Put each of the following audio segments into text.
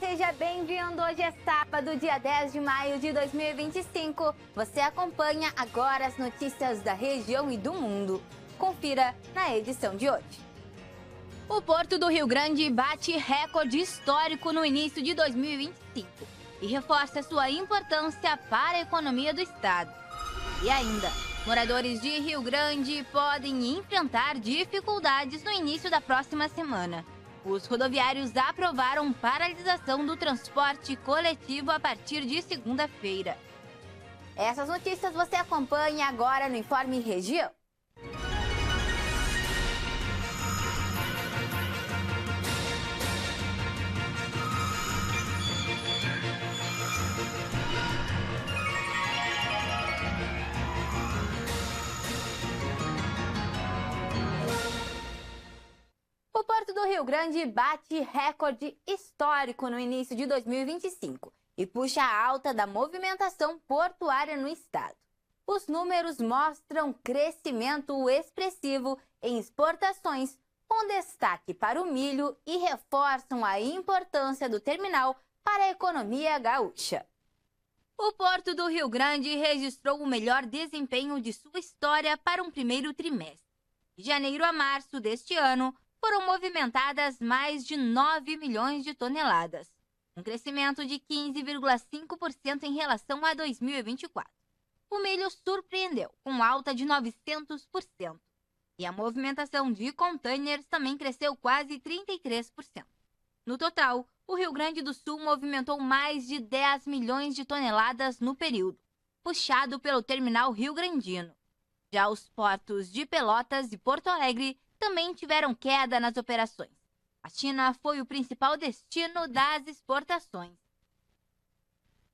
seja bem-vindo. Hoje é sábado, dia 10 de maio de 2025. Você acompanha agora as notícias da região e do mundo. Confira na edição de hoje. O Porto do Rio Grande bate recorde histórico no início de 2025 e reforça sua importância para a economia do estado. E ainda, moradores de Rio Grande podem enfrentar dificuldades no início da próxima semana. Os rodoviários aprovaram paralisação do transporte coletivo a partir de segunda-feira. Essas notícias você acompanha agora no Informe Região. O Porto do Rio Grande bate recorde histórico no início de 2025 e puxa a alta da movimentação portuária no estado. Os números mostram crescimento expressivo em exportações, com destaque para o milho, e reforçam a importância do terminal para a economia gaúcha. O Porto do Rio Grande registrou o melhor desempenho de sua história para um primeiro trimestre. De janeiro a março deste ano, foram movimentadas mais de 9 milhões de toneladas, um crescimento de 15,5% em relação a 2024. O milho surpreendeu, com alta de 900%, e a movimentação de containers também cresceu quase 33%. No total, o Rio Grande do Sul movimentou mais de 10 milhões de toneladas no período, puxado pelo terminal rio-grandino. Já os portos de Pelotas e Porto Alegre também tiveram queda nas operações. A China foi o principal destino das exportações.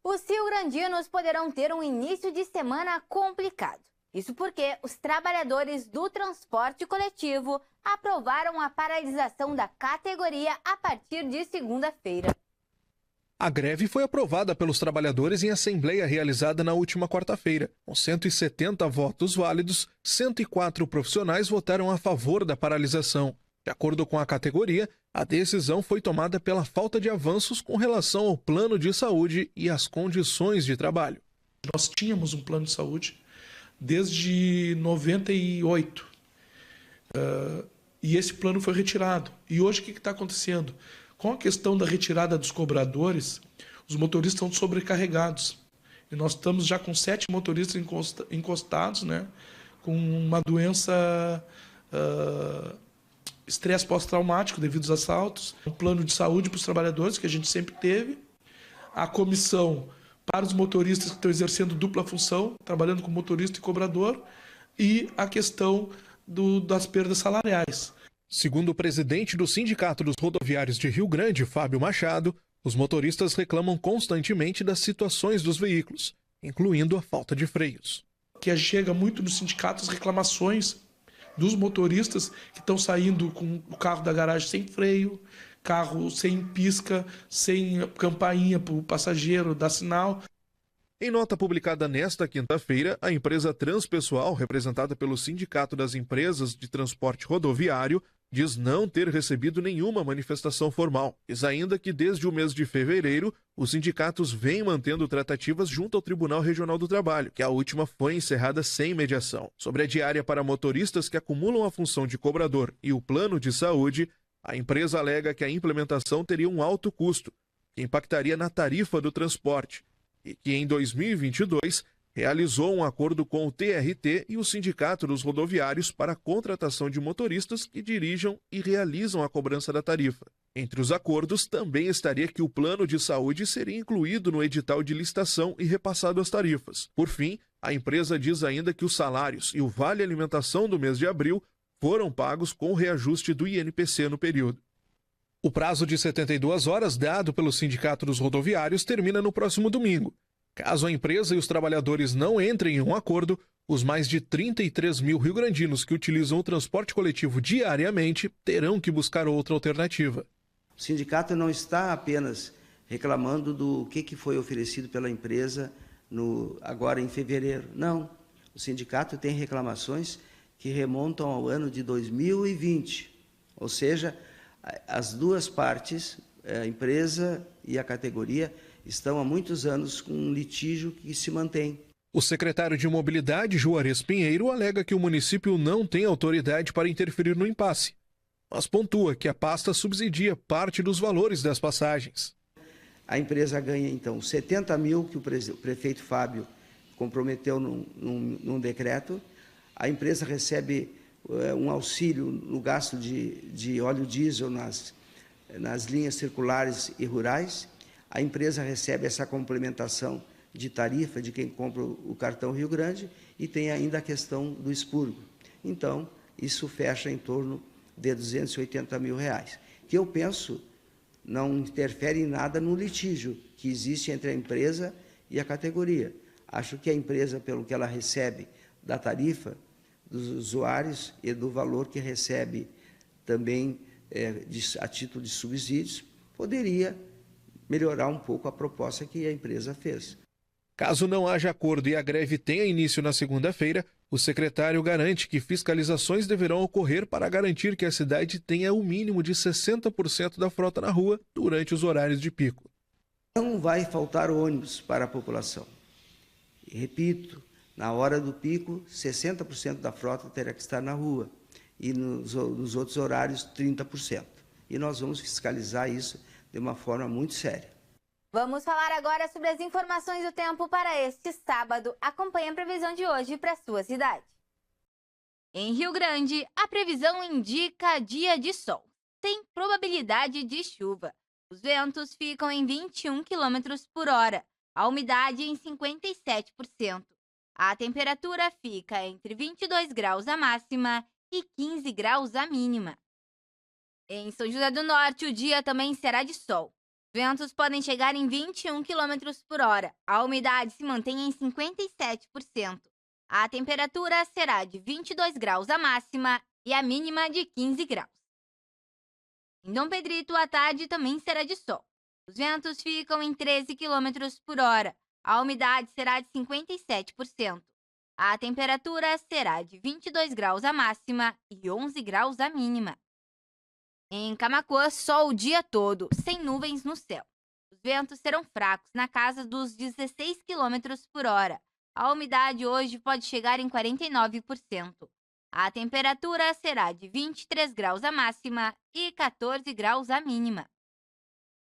Os rio-grandinos poderão ter um início de semana complicado. Isso porque os trabalhadores do transporte coletivo aprovaram a paralisação da categoria a partir de segunda-feira. A greve foi aprovada pelos trabalhadores em assembleia realizada na última quarta-feira. Com 170 votos válidos, 104 profissionais votaram a favor da paralisação. De acordo com a categoria, a decisão foi tomada pela falta de avanços com relação ao plano de saúde e às condições de trabalho. Nós tínhamos um plano de saúde desde 98. E esse plano foi retirado. E hoje o que está acontecendo? Com a questão da retirada dos cobradores, os motoristas estão sobrecarregados. E nós estamos já com 7 motoristas encostados, né, com uma doença, estresse pós-traumático devido aos assaltos. Um plano de saúde para os trabalhadores, que a gente sempre teve. A comissão para os motoristas que estão exercendo dupla função, trabalhando com motorista e cobrador. E a questão das perdas salariais. Segundo o presidente do Sindicato dos Rodoviários de Rio Grande, Fábio Machado, os motoristas reclamam constantemente das situações dos veículos, incluindo a falta de freios. Que chega muito nos sindicatos reclamações dos motoristas que estão saindo com o carro da garagem sem freio, carro sem pisca, sem campainha para o passageiro dar sinal. Em nota publicada nesta quinta-feira, a empresa Transpessoal, representada pelo Sindicato das Empresas de Transporte Rodoviário, diz não ter recebido nenhuma manifestação formal. Diz ainda que desde o mês de fevereiro, os sindicatos vêm mantendo tratativas junto ao Tribunal Regional do Trabalho, que a última foi encerrada sem mediação. Sobre a diária para motoristas que acumulam a função de cobrador e o plano de saúde, a empresa alega que a implementação teria um alto custo, que impactaria na tarifa do transporte, e que em 2022 realizou um acordo com o TRT e o Sindicato dos Rodoviários para a contratação de motoristas que dirijam e realizam a cobrança da tarifa. Entre os acordos também estaria que o plano de saúde seria incluído no edital de licitação e repassado às tarifas. Por fim, a empresa diz ainda que os salários e o vale alimentação do mês de abril foram pagos com o reajuste do INPC no período. O prazo de 72 horas dado pelo Sindicato dos Rodoviários termina no próximo domingo. Caso a empresa e os trabalhadores não entrem em um acordo, os mais de 33 mil rio-grandinos que utilizam o transporte coletivo diariamente terão que buscar outra alternativa. O sindicato não está apenas reclamando do que foi oferecido pela empresa agora em fevereiro. Não. O sindicato tem reclamações que remontam ao ano de 2020. Ou seja, as duas partes, A empresa e a categoria estão há muitos anos com um litígio que se mantém. O secretário de Mobilidade, Juarez Pinheiro, alega que o município não tem autoridade para interferir no impasse, mas pontua que a pasta subsidia parte dos valores das passagens. A empresa ganha, então, 70 mil que o prefeito Fábio comprometeu num decreto. A empresa recebe um auxílio no gasto de óleo diesel nas linhas circulares e rurais. A empresa recebe essa complementação de tarifa de quem compra o cartão Rio Grande e tem ainda a questão do expurgo. Então, isso fecha em torno de R$280 mil, que eu penso não interfere em nada no litígio que existe entre a empresa e a categoria. Acho que a empresa, pelo que ela recebe da tarifa dos usuários e do valor que recebe também a título de subsídios, poderia melhorar um pouco a proposta que a empresa fez. Caso não haja acordo e a greve tenha início na segunda-feira, o secretário garante que fiscalizações deverão ocorrer para garantir que a cidade tenha o mínimo de 60% da frota na rua durante os horários de pico. Não vai faltar ônibus para a população. E, repito, na hora do pico, 60% da frota terá que estar na rua e nos outros horários, 30%. E nós vamos fiscalizar isso de uma forma muito séria. Vamos falar agora sobre as informações do tempo para este sábado. Acompanhe a previsão de hoje para a sua cidade. Em Rio Grande, a previsão indica dia de sol, sem probabilidade de chuva. Os ventos ficam em 21 km por hora, a umidade em 57%. A temperatura fica entre 22 graus a máxima e 15 graus a mínima. Em São José do Norte, o dia também será de sol. Ventos podem chegar em 21 km por hora. A umidade se mantém em 57%. A temperatura será de 22 graus a máxima e a mínima de 15 graus. Em Dom Pedrito, a tarde também será de sol. Os ventos ficam em 13 km por hora. A umidade será de 57%. A temperatura será de 22 graus a máxima e 11 graus a mínima. Em Camaquã, sol o dia todo, sem nuvens no céu. Os ventos serão fracos, na casa dos 16 km por hora. A umidade hoje pode chegar em 49%. A temperatura será de 23 graus a máxima e 14 graus a mínima.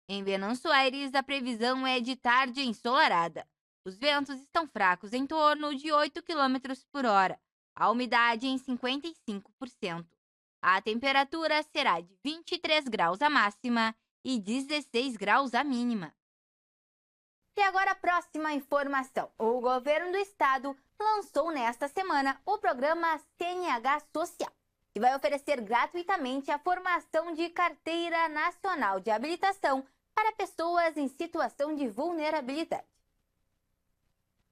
Em Venâncio Aires, a previsão é de tarde ensolarada. Os ventos estão fracos, em torno de 8 km por hora. A umidade em 55%. A temperatura será de 23 graus a máxima e 16 graus a mínima. E agora a próxima informação. O governo do estado lançou nesta semana o programa CNH Social, que vai oferecer gratuitamente a formação de carteira nacional de habilitação para pessoas em situação de vulnerabilidade.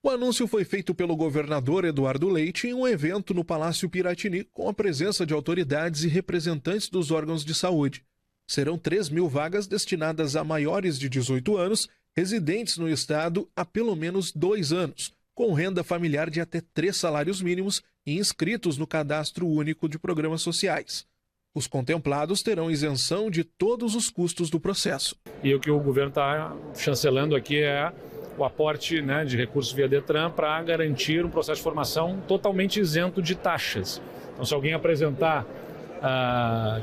O anúncio foi feito pelo governador Eduardo Leite em um evento no Palácio Piratini com a presença de autoridades e representantes dos órgãos de saúde. Serão 3.000 vagas destinadas a maiores de 18 anos, residentes no estado há pelo menos 2 anos, com renda familiar de até 3 salários mínimos e inscritos no Cadastro Único de Programas Sociais. Os contemplados terão isenção de todos os custos do processo. E o que o governo está chancelando aqui é o aporte, de recursos via Detran para garantir um processo de formação totalmente isento de taxas. Então, se alguém apresentar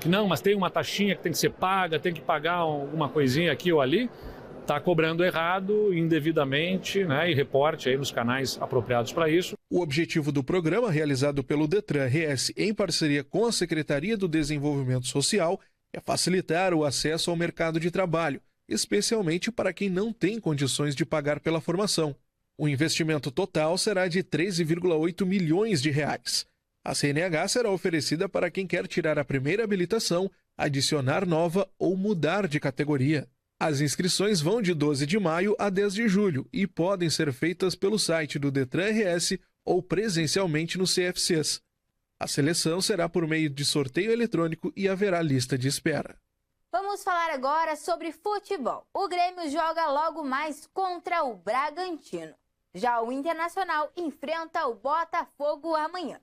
que não, mas tem uma taxinha que tem que ser paga, tem que pagar alguma coisinha aqui ou ali, está cobrando errado, indevidamente, e reporte aí nos canais apropriados para isso. O objetivo do programa, realizado pelo Detran-RS em parceria com a Secretaria do Desenvolvimento Social, é facilitar o acesso ao mercado de trabalho, especialmente para quem não tem condições de pagar pela formação. O investimento total será de 13,8 milhões de reais. A CNH será oferecida para quem quer tirar a primeira habilitação, adicionar nova ou mudar de categoria. As inscrições vão de 12 de maio a 10 de julho e podem ser feitas pelo site do Detran-RS ou presencialmente nos CFCs. A seleção será por meio de sorteio eletrônico e haverá lista de espera. Vamos falar agora sobre futebol. O Grêmio joga logo mais contra o Bragantino. Já o Internacional enfrenta o Botafogo amanhã.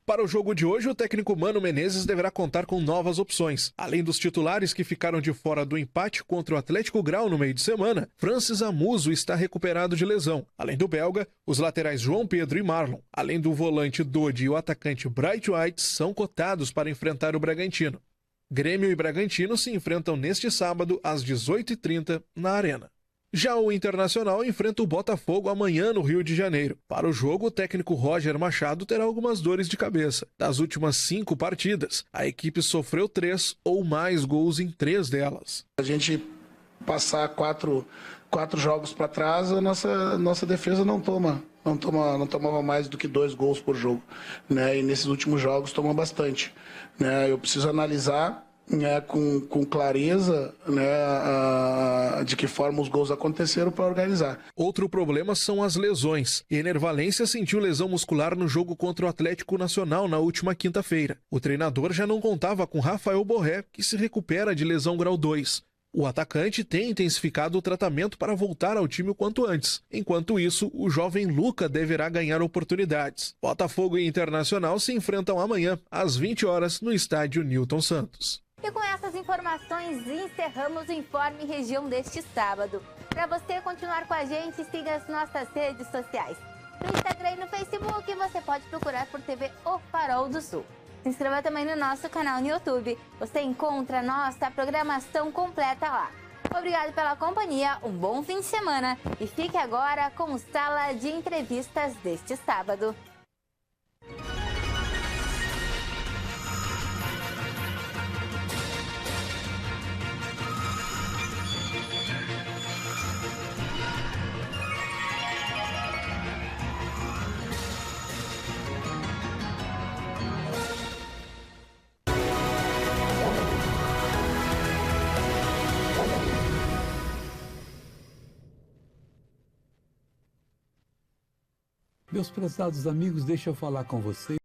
Para o jogo de hoje, o técnico Mano Menezes deverá contar com novas opções. Além dos titulares que ficaram de fora do empate contra o Atlético Grau no meio de semana, Francis Amuso está recuperado de lesão. Além do belga, os laterais João Pedro e Marlon, além do volante Dodi e o atacante Bright White, são cotados para enfrentar o Bragantino. Grêmio e Bragantino se enfrentam neste sábado às 18h30 na Arena. Já o Internacional enfrenta o Botafogo amanhã no Rio de Janeiro. Para o jogo, o técnico Roger Machado terá algumas dores de cabeça. Das últimas 5 partidas, a equipe sofreu 3 ou mais gols em 3 delas. A gente passar quatro jogos para trás, a nossa defesa não tomava mais do que 2 gols por jogo, né? E nesses últimos jogos toma bastante, né? Eu preciso analisar, né, com clareza, né, de que forma os gols aconteceram para organizar. Outro problema são as lesões. Ener Valencia sentiu lesão muscular no jogo contra o Atlético Nacional na última quinta-feira. O treinador já não contava com Rafael Borré, que se recupera de lesão grau 2. O atacante tem intensificado o tratamento para voltar ao time o quanto antes. Enquanto isso, o jovem Luca deverá ganhar oportunidades. Botafogo e Internacional se enfrentam amanhã, às 20 horas, no estádio Newton Santos. E com essas informações, encerramos o Informe Região deste sábado. Para você continuar com a gente, siga as nossas redes sociais. No Instagram e no Facebook, você pode procurar por TV O Farol do Sul. Se inscreva também no nosso canal no YouTube. Você encontra nossa programação completa lá. Obrigado pela companhia, um bom fim de semana e fique agora com o Sala de Entrevistas deste sábado. Meus prezados amigos, deixa eu falar com vocês.